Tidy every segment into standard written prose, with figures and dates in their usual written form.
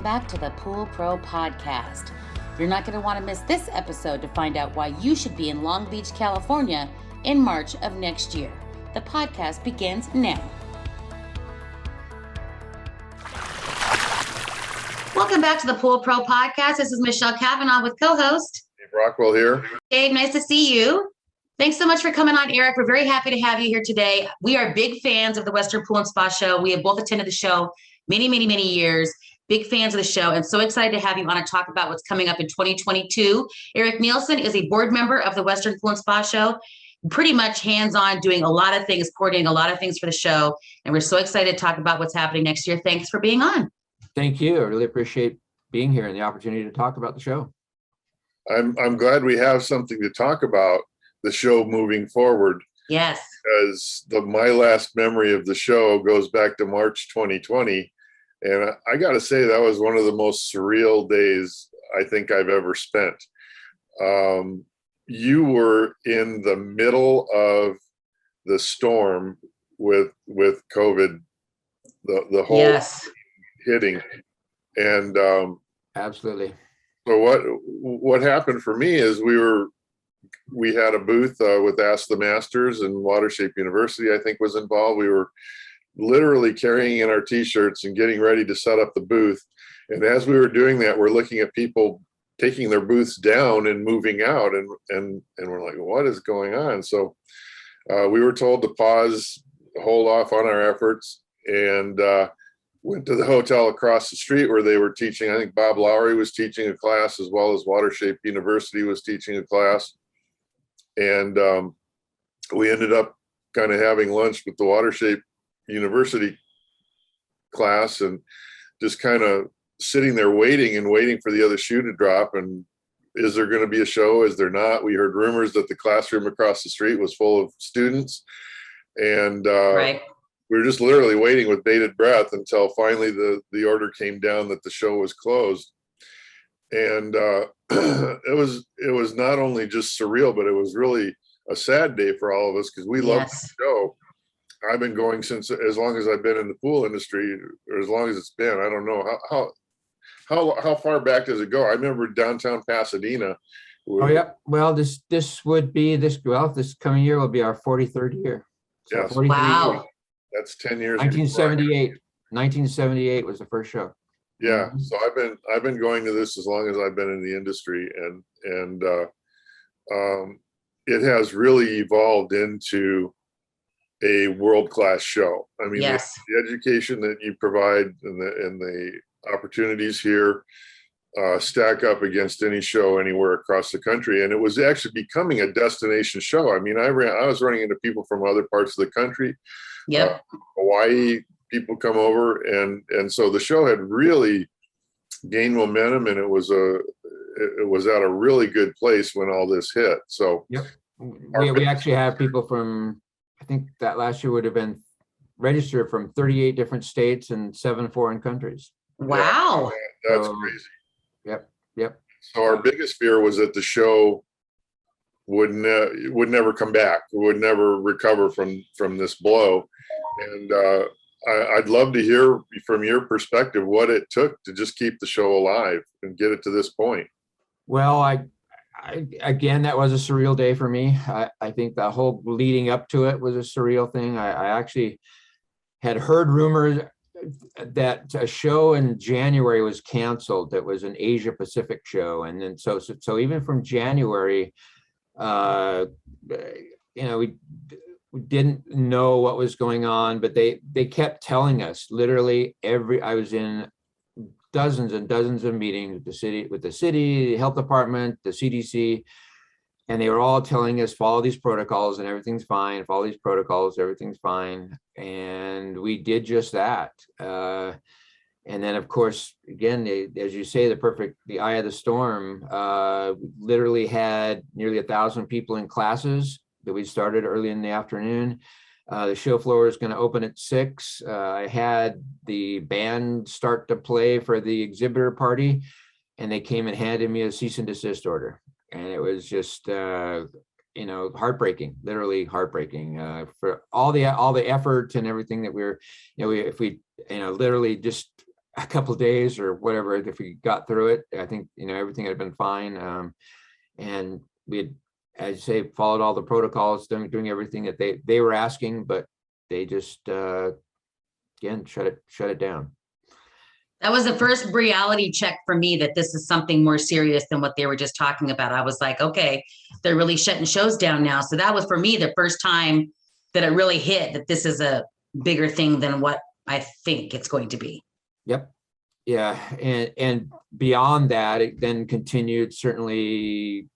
back to the Pool Pro Podcast. You're not going to want to miss this episode to find out why you should be in Long Beach, California in March of next year. The podcast begins now. Welcome back to the Pool Pro Podcast. This is Michelle Cavanaugh with co-host Dave Rockwell here. Dave, nice to see you. Thanks so much for coming on, Eric. We're very happy to have you here today. We are big fans of the Western Pool and Spa Show. We have both attended the show many years. Big fans of the show, and so excited to have you on to talk about what's coming up in 2022. Eric Nielsen is a board member of the Western Pool and Spa Show, pretty much hands-on, doing a lot of things, coordinating a lot of things for the show, and we're so excited to talk about what's happening next year. Thanks for being on. Thank you. I really appreciate being here and the opportunity to talk about the show. I'm glad we have something to talk about the show moving forward. Yes. Because my last memory of the show goes back to March 2020. And I got to say, that was one of the most surreal days I think I've ever spent. You were in the middle of the storm with COVID, the whole yes. hitting. And Absolutely. so what happened for me is we had a booth with Ask the Masters, and Watershape University, I think, was involved. We were literally carrying in our t-shirts and getting ready to set up the booth. And as we were doing that, we're looking at people taking their booths down and moving out. And we're like, what is going on? So we were told to pause, hold off on our efforts, and went to the hotel across the street where they were teaching. I think Bob Lowry was teaching a class, as well as Watershape University was teaching a class. And we ended up kind of having lunch with the Watershape University class and just kind of sitting there waiting for the other shoe to drop. And is there going to be a show? Is there not? We heard rumors that the classroom across the street was full of students. And Right. we were just literally waiting with bated breath until finally the order came down that the show was closed. And it was not only just surreal, but it was really a sad day for all of us, because we loved the show. I've been going since as long as I've been in the pool industry, or as long as it's been. I don't know how far back does it go? I remember downtown Pasadena. Oh yeah. Well, this coming year will be our 43rd year. So Yes. 43 Wow. years. That's 10 years. 1978. 1978 was the first show. Yeah. So I've been going to this as long as I've been in the industry, and it has really evolved into a world-class show. I mean, Yes. the education that you provide and the opportunities here stack up against any show anywhere across the country. And it was actually becoming a destination show. I mean, I was running into people from other parts of the country. Yep. Hawaii, people come over, and so the show had really gained momentum, and it was at a really good place when all this hit. So yep. We actually have people from, I think that last year would have been registered from 38 different states and 7 foreign countries. Wow. Yeah, that's crazy. Yep. So our biggest fear was that the show would never come back, would never recover from this blow. And I'd love to hear from your perspective what it took to just keep the show alive and get it to this point. Well, I again, that was a surreal day for me. I think the whole leading up to it was a surreal thing. I actually had heard rumors that a show in January was canceled. That was an Asia Pacific show. And then so even from January, we didn't know what was going on, but they kept telling us literally I was in dozens and dozens of meetings with the city health department, the CDC, and they were all telling us follow these protocols and everything's fine. Follow these protocols, everything's fine. And we did just that. And then, of course, again, as you say, the eye of the storm, literally had nearly 1,000 people in classes that we started early in the afternoon. The show floor is going to open at 6. I had the band start to play for the exhibitor party, and they came and handed me a cease and desist order. And it was just, heartbreaking, literally heartbreaking for all the effort and everything that if we literally just a couple of days or whatever, if we got through it. I think, everything had been fine. And we had, as you say, followed all the protocols, doing everything that they were asking, but they just, again, shut it down. That was the first reality check for me that this is something more serious than what they were just talking about. I was like, okay, they're really shutting shows down now. So that was for me the first time that it really hit that this is a bigger thing than what I think it's going to be. Yep. Yeah. And beyond that, it then continued, certainly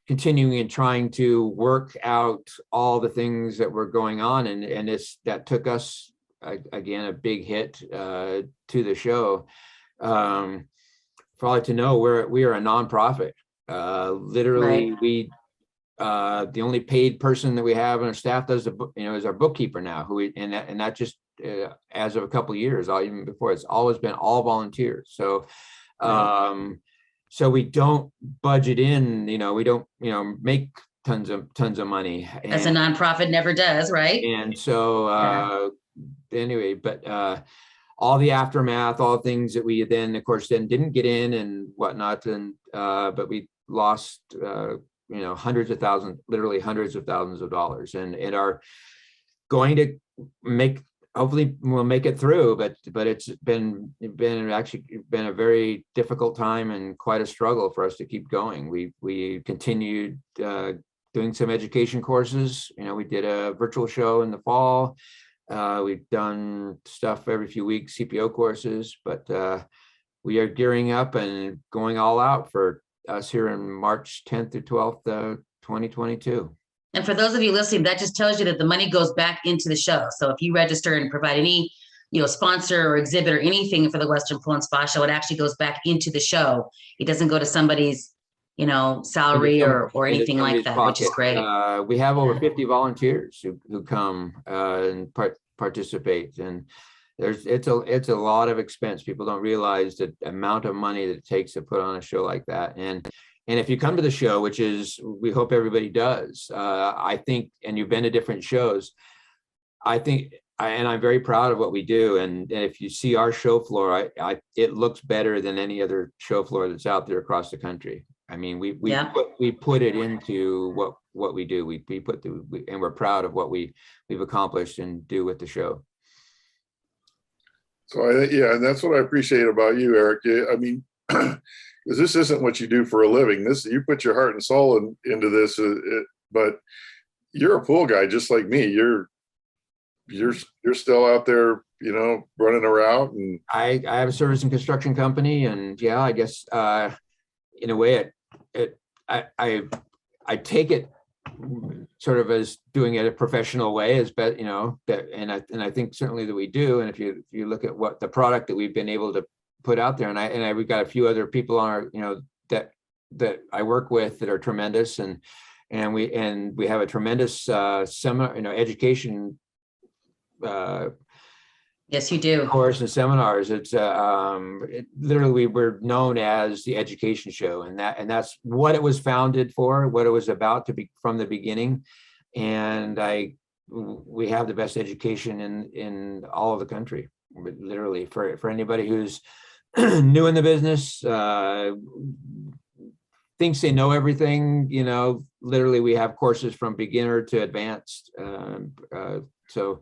continuing and trying to work out all the things that were going on. And that took us, again, a big hit to the show. For all to know, we are a nonprofit. Literally, Right. we the only paid person that we have on our staff is our bookkeeper now, and that just as of a couple of years, even before, it's always been all volunteers. So so we don't budget in, we don't make tons of money. As a nonprofit never does, right? And so anyway, but all the aftermath, all things that we then, of course, didn't get in and whatnot, and but we lost hundreds of thousands, literally hundreds of thousands of dollars, and are going to hopefully we'll make it through, but it's been a very difficult time and quite a struggle for us to keep going. We continued doing some education courses. We did a virtual show in the fall. We've done stuff every few weeks, CPO courses, but we are gearing up and going all out for us here in March 10th through 12th, 2022. And for those of you listening, that just tells you that the money goes back into the show. So if you register and provide any, sponsor or exhibit or anything for the Western Pool and Spa Show, it actually goes back into the show. It doesn't go to somebody's, salary or anything like that, which is great. We have over 50 volunteers who come and participate, and it's a lot of expense. People don't realize the amount of money that it takes to put on a show like that. And if you come to the show, which is, we hope everybody does, I think, and you've been to different shows, I think, and I'm very proud of what we do. And if you see our show floor, it looks better than any other show floor that's out there across the country. I mean, we put it into what we do. And we're proud of what we've accomplished and do with the show. So and that's what I appreciate about you, Eric. I mean, because this isn't what you do for a living. You put your heart and soul into this, but you're a pool guy just like me. You're still out there, running around. And I have a service and construction company, and I guess in a way, I take it sort of as doing it a professional way, and I think certainly that we do. And if you look at what the product that we've been able to put out there, and we've got a few other people on our, that I work with that are tremendous, and we have a tremendous seminar, education. Yes, you do. Course and seminars. It's literally we're known as the education show, and that's what it was founded for, what it was about to be from the beginning. And we have the best education in all of the country, literally, for anybody who's new in the business, thinks they know everything. Literally we have courses from beginner to advanced. So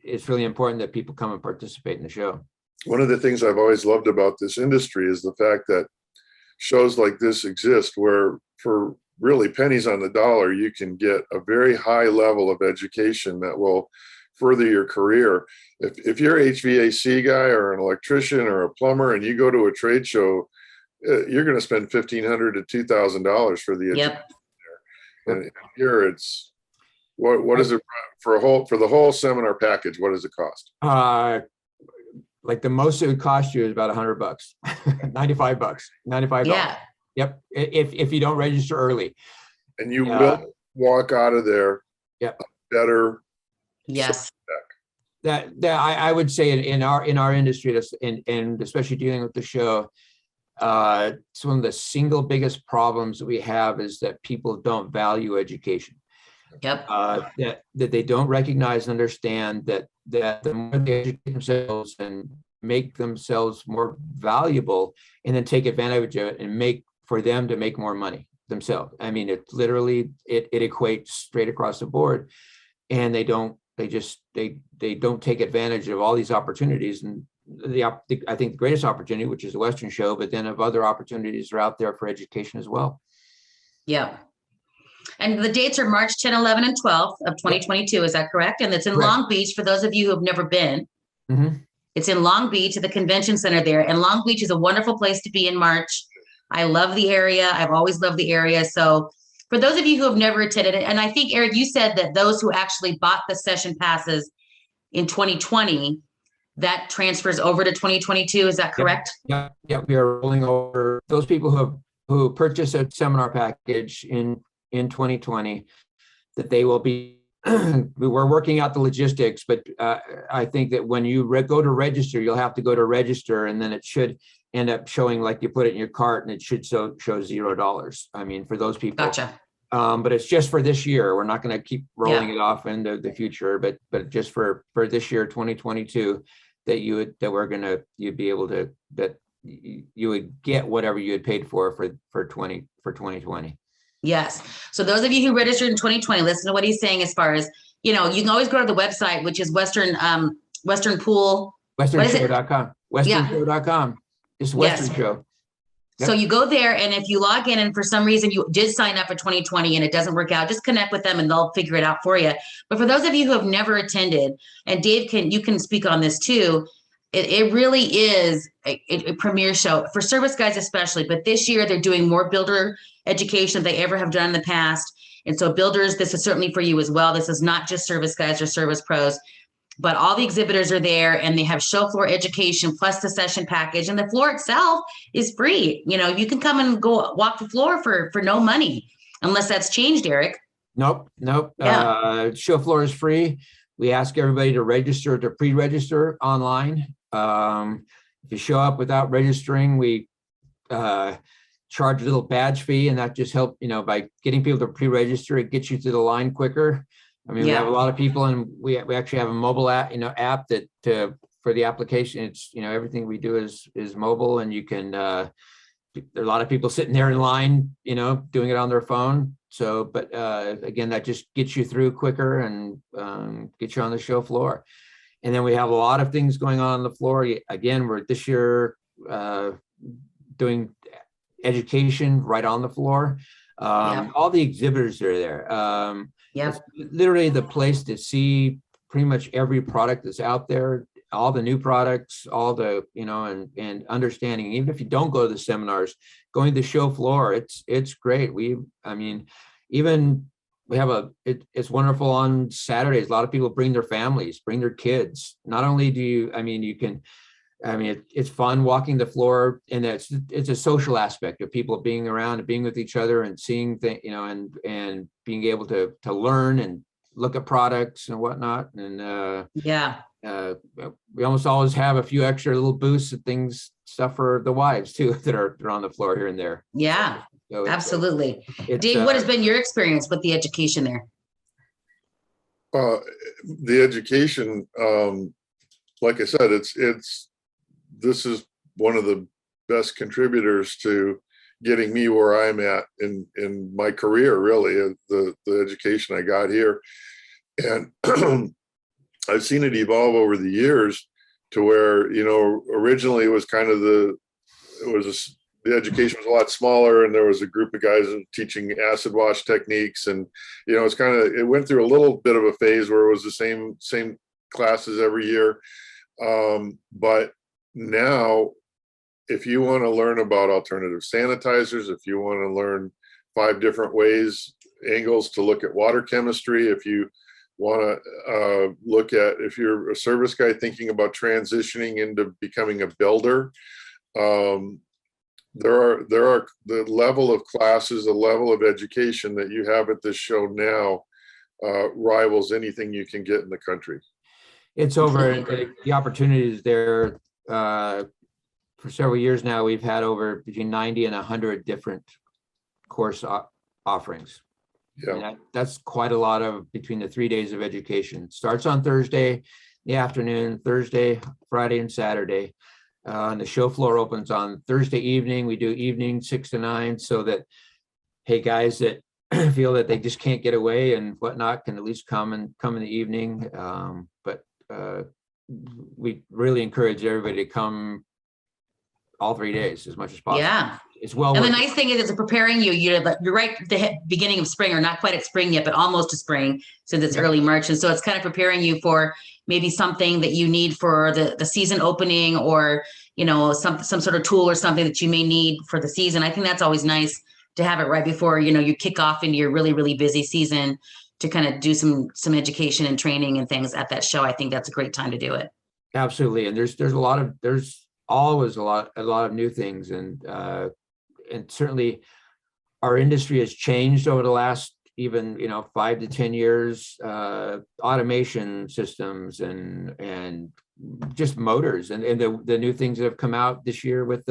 it's really important that people come and participate in the show. One of the things I've always loved about this industry is the fact that shows like this exist, where for really pennies on the dollar, you can get a very high level of education that will further your career. If you're an HVAC guy or an electrician or a plumber and you go to a trade show, you're going to spend $1,500 to $2,000 for the education there. And here it's what is it for the whole seminar package? What does it cost? Like the most it would cost you is about $100, $95. Yeah. Yep. If you don't register early. And you will walk out of there. Yep. Better. Yes. That I would say in our industry, and especially dealing with the show, it's one of the single biggest problems that we have is that people don't value education. Yep. That they don't recognize and understand that that the more they educate themselves and make themselves more valuable, and then take advantage of it and make for them to make more money themselves. I mean, it literally, it equates straight across the board, and they don't take advantage of all these opportunities. And I think the greatest opportunity, which is the Western Show, but then of other opportunities are out there for education as well. Yeah. And the dates are March 10, 11, and 12 of 2022. Is that correct? And it's in Long Beach for those of you who have never been. Mm-hmm. It's in Long Beach at the convention center there. And Long Beach is a wonderful place to be in March. I love the area. I've always loved the area. So for those of you who have never attended it, and I think, Eric, you said that those who actually bought the session passes in 2020, that transfers over to 2022. Is that correct? Yeah. We are rolling over those people who purchased a seminar package in 2020, that they will be, we're working out the logistics, but I think that when you go to register, you'll have to go to register, and then it should end up showing like you put it in your cart, and it should show $0. I mean, for those people. Gotcha. But it's just for this year. We're not going to keep rolling it off into the future, but just for this year, 2022, that you'd be able to, that you would get whatever you had paid for 2020. Yes. So those of you who registered in 2020, listen to what he's saying as far as, you can always go to the website, which is Western Pool. WesternShow.com. WesternShow.com. It's Western Show. Yep. So you go there, and if you log in and for some reason you did sign up for 2020 and it doesn't work out, just connect with them and they'll figure it out for you. But for those of you who have never attended, and Dave, you can speak on this too, it really is a premier show for service guys especially. But this year they're doing more builder education than they ever have done in the past. And so builders, this is certainly for you as well. This is not just service guys or service pros, but all the exhibitors are there, and they have show floor education plus the session package, and the floor itself is free. You can come and go walk the floor for no money, unless that's changed, Eric. Nope. Yeah. Show floor is free. We ask everybody to pre-register online. If you show up without registering, we charge a little badge fee, and that just helps, by getting people to pre-register, it gets you to the line quicker. I mean, we have a lot of people, and we actually have a mobile app, app that for the application. It's, everything we do is mobile, and you can, there are a lot of people sitting there in line, doing it on their phone. So, but again, that just gets you through quicker and gets you on the show floor. And then we have a lot of things going on the floor. Again, we're this year doing education right on the floor. All the exhibitors are there. It's literally the place to see pretty much every product that's out there, all the new products, all the, and understanding. Even if you don't go to the seminars, going to the show floor, it's great. It's wonderful on Saturdays. A lot of people bring their families, bring their kids. Not only do it's fun walking the floor, and it's a social aspect of people being around and being with each other and seeing things, and being able to learn and look at products and whatnot. And we almost always have a few extra little booths and stuff for the wives too, that are on the floor here and there. Yeah, so absolutely. Dave, what has been your experience with the education there? The education, like I said, this is one of the best contributors to getting me where I'm at in my career, really, the education I got here. And I've seen it evolve over the years to where, originally it was kind of the education was a lot smaller, and there was a group of guys teaching acid wash techniques. And, it went through a little bit of a phase where it was the same classes every year. But now, if you want to learn about alternative sanitizers, if you want to learn 5 different angles to look at water chemistry, if you want to look at, if you're a service guy thinking about transitioning into becoming a builder, there are the level of classes, the level of education that you have at this show now rivals anything you can get in the country. It's over. The opportunities there. For several years now, we've had over between 90 and 100 different course offerings. Yeah, that's quite a lot of between the 3 days of education. Starts on Thursday, the afternoon, Thursday, Friday, and Saturday. And the show floor opens on Thursday evening. We do evening 6 to 9, so that, hey, guys that feel that they just can't get away and whatnot can at least come in the evening. But we really encourage everybody to come all 3 days as much as possible. Yeah. It's well And the worth it. nice thing is it's preparing you. You're right at the beginning of spring, or not quite at spring yet, but almost to spring, since it's early March. And so it's kind of preparing you for maybe something that you need for the season opening, or, you know, some sort of tool or something that you may need for the season. I think that's always nice to have it right before, you know, you kick off into your really, really busy season, to kind of do some education and training and things at that show. I think that's a great time to do it. Absolutely. And there's always a lot of new things. And certainly our industry has changed over the last even, 5 to 10 years, automation systems and just motors and the new things that have come out this year with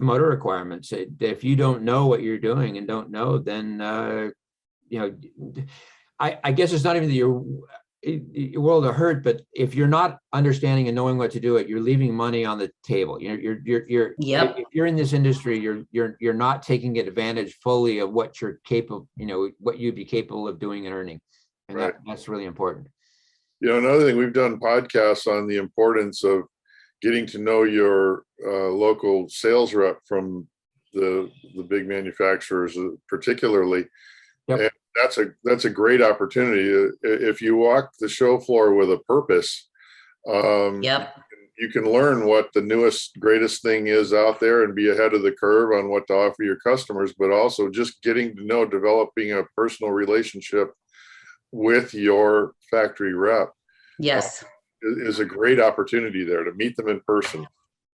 motor requirements. If you don't know what you're doing and don't know, then, I guess it's not even that your world of hurt, but if you're not understanding and knowing what to do, you're leaving money on the table. You're Yep. if you're in this industry, you're not taking advantage fully of what you're capable, what you'd be capable of doing and earning. And Right. that's really important. Another thing, we've done podcasts on the importance of getting to know your local sales rep from the big manufacturers, particularly. Yep. And that's a great opportunity. If you walk the show floor with a purpose, Yep. you can learn what the newest, greatest thing is out there and be ahead of the curve on what to offer your customers, but also just getting to know, developing a personal relationship with your factory rep Yes. is a great opportunity there to meet them in person.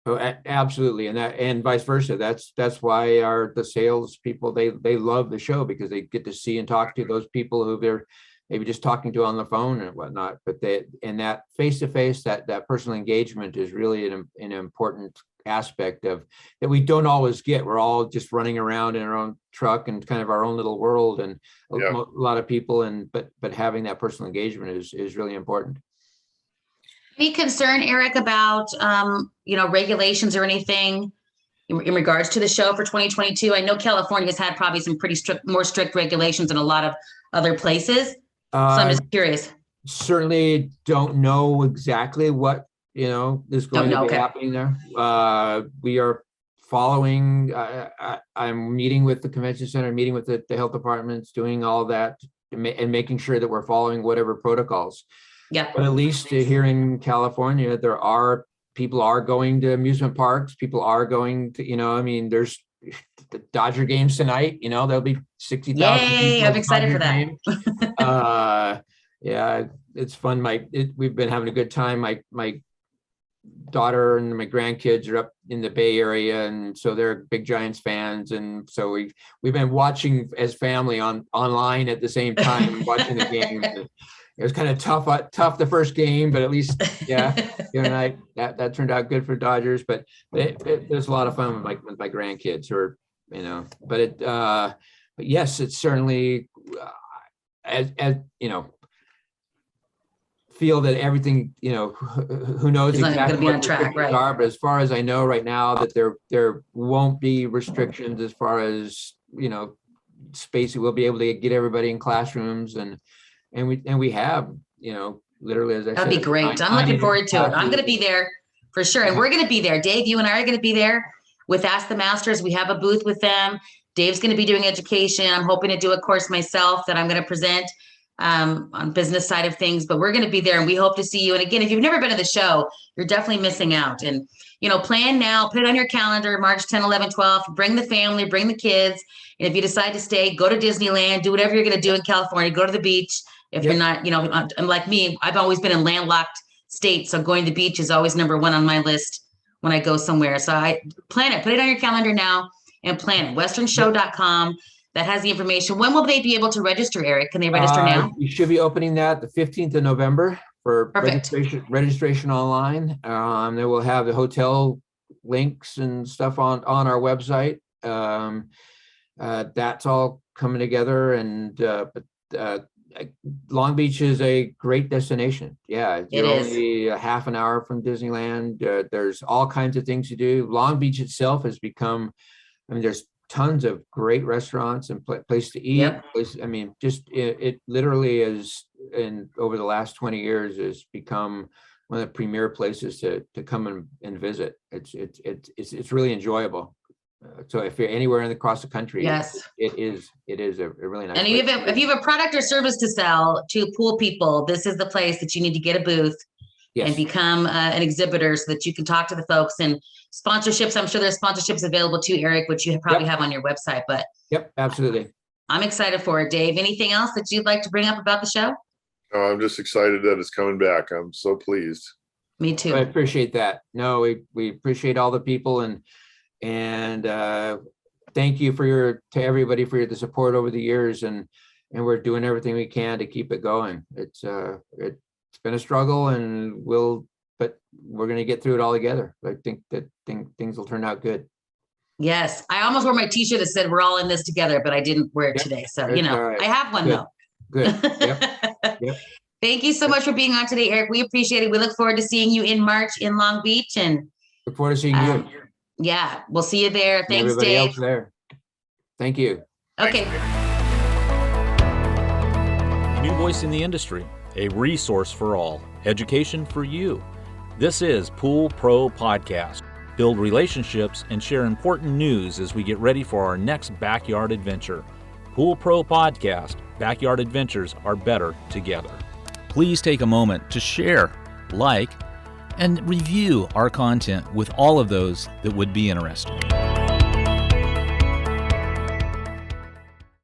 Oh, absolutely. And vice versa. That's why the sales people, they love the show, because they get to see and talk to those people who they're maybe just talking to on the phone and whatnot. But that face-to-face, that personal engagement is really an important aspect of that we don't always get. We're all just running around in our own truck and kind of our own little world, and a lot of people, but having that personal engagement is really important. Any concern, Eric, about regulations or anything in regards to the show for 2022? I know California has had probably some pretty more strict regulations than a lot of other places. So I'm just curious. Certainly don't know exactly what is going to be happening there. We are following. I'm meeting with the convention center, meeting with the health departments, doing all that, and making sure that we're following whatever protocols. Yeah. But at least here in California, people are going to amusement parks. People are going to, there's the Dodger games tonight. There'll be 60,000. Yay! I'm excited for that. Yeah, it's fun. We've been having a good time. My daughter and my grandkids are up in the Bay Area, and so they're big Giants fans, and so we've been watching as family online at the same time, watching the game. It was kind of tough the first game, but at least that turned out good for Dodgers. But it was a lot of fun with my grandkids, but yes, it's certainly as feel that everything, who knows exactly what the restrictions are, but as far as I know right now, that there won't be restrictions as far as space. We'll be able to get everybody in classrooms, and we have, literally, as I said, that'd be great. I'm looking forward to it. I'm going to be there for sure, and we're going to be there. Dave, you and I are going to be there with Ask the Masters. We have a booth with them. Dave's going to be doing education. I'm hoping to do a course myself that I'm going to present on business side of things, but we're going to be there, and we hope to see you. And again, if you've never been to the show, you're definitely missing out. And plan now, put it on your calendar, March 10, 11, 12, bring the family, bring the kids. And if you decide to stay, go to Disneyland, do whatever you're going to do in California, go to the beach. If you're not, and like me, I've always been in landlocked states, so going to the beach is always number one on my list when I go somewhere. So I plan it, put it on your calendar now and plan it. westernshow.com. That has the information. When will they be able to register, Eric? Can they register now? You should be opening that the 15th of November for registration online. They will have the hotel links and stuff on our website. That's all coming together, and Long Beach is a great destination. Yeah, you're is. only a half an hour from Disneyland. There's all kinds of things to do. Long Beach itself has become, I mean, there's tons of great restaurants and place to eat. Yep. I mean, just it literally is, and over the last 20 years has become one of the premier places to come and visit. It's really enjoyable. So if you're anywhere across the country, Yes. it is a really nice And place. if you have a product or service to sell to pool people, this is the place that you need to get a booth and Yes. become an exhibitor so that you can talk to the folks, and sponsorships. I'm sure there's sponsorships available too, Eric, which you probably have on your website, but Yep, absolutely. I'm excited for it. Dave, anything else that you'd like to bring up about the show? Oh, I'm just excited that it's coming back. I'm so pleased. Me I too. appreciate that. No, we appreciate all the people and thank you to everybody for the support over the years, and we're doing everything we can to keep it going. It's been a struggle, but we're going to get through it all together. I think that things will turn out good. Yes. I almost wore my t-shirt that said we're all in this together, but I didn't wear it Yep. today. So, That's all right. I have one Good. though. Good. Yep. Yep. Thank you so much for being on today, Eric. We appreciate it. We look forward to seeing you in March in Long Beach, and Look forward to seeing you. yeah, we'll see you there. and Thanks, everybody Dave. else there. Thank you. Okay. New voice in the industry, a resource for all, education for you. This is Pool Pro Podcast. Build relationships and share important news as we get ready for our next backyard adventure. Pool Pro Podcast. Backyard adventures are better together. Please take a moment to share, like, and review our content with all of those that would be interested.